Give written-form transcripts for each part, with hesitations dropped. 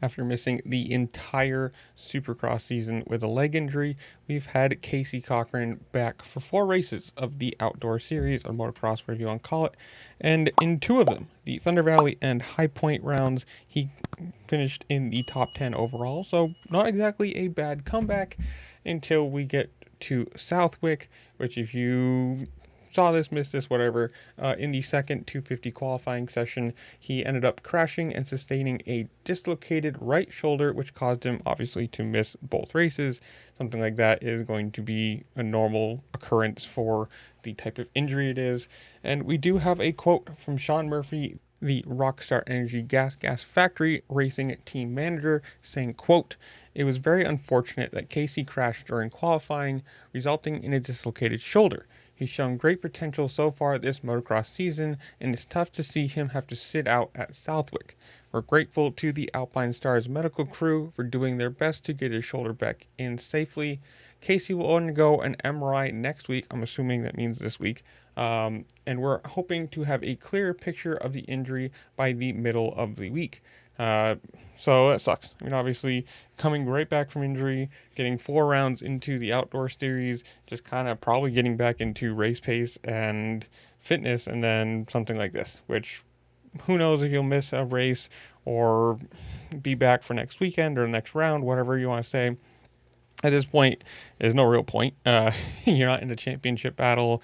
After missing the entire Supercross season with a leg injury, we've had Casey Cochran back for 4 races of the outdoor series, or motocross, whatever you want to call it. And in 2 of them, the Thunder Valley and High Point rounds, he finished in the top 10 overall. So not exactly a bad comeback until we get to Southwick, which if you saw this, missed this, whatever, in the second 250 qualifying session, he ended up crashing and sustaining a dislocated right shoulder, which caused him obviously to miss both races. Something like that is going to be a normal occurrence for the type of injury it is. And we do have a quote from Sean Murphy, the Rockstar Energy Gas Factory racing team manager, saying, quote, "It was very unfortunate that Casey crashed during qualifying, resulting in a dislocated shoulder. He's shown great potential so far this motocross season, and it's tough to see him have to sit out at Southwick. We're grateful to the Alpine Stars medical crew for doing their best to get his shoulder back in safely. Casey will undergo an MRI next week." I'm assuming that means this week. And we're hoping to have a clearer picture of the injury by the middle of the week. So that sucks. I mean, obviously, coming right back from injury, getting 4 rounds into the outdoor series, just kind of probably getting back into race pace and fitness, and then something like this, which who knows if you'll miss a race or be back for next weekend or next round, whatever you want to say. At this point, there's no real point. You're not in a championship battle.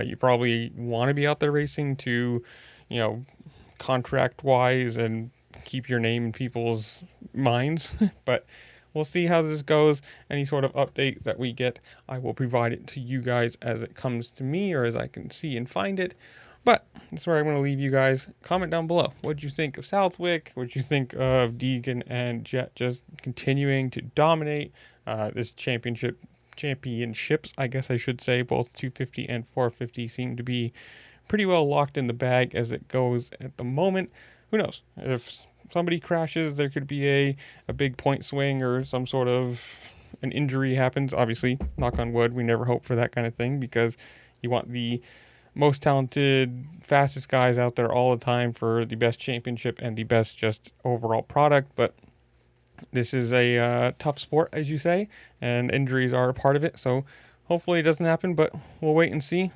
You probably want to be out there racing to, contract-wise and keep your name in people's minds. But we'll see how this goes. Any sort of update that we get, I will provide it to you guys as it comes to me or as I can see and find it. But that's where I'm going to leave you guys. Comment down below. What did you think of Southwick? What did you think of Deegan and Jet just continuing to dominate this championships, I guess I should say. Both 250 and 450 seem to be pretty well locked in the bag as it goes at the moment. Who knows? If somebody crashes, there could be a big point swing or some sort of an injury happens. Obviously, knock on wood, we never hope for that kind of thing because you want the most talented, fastest guys out there all the time for the best championship and the best just overall product. But this is a tough sport, as you say, and injuries are a part of it. So hopefully it doesn't happen, but we'll wait and see.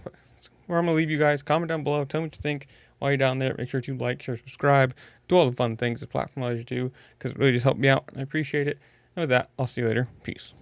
Where I'm going to leave you guys. Comment down below. Tell me what you think while you're down there. Make sure to like, share, subscribe. Do all the fun things the platform allows you to do because it really just helped me out. And I appreciate it. And with that, I'll see you later. Peace.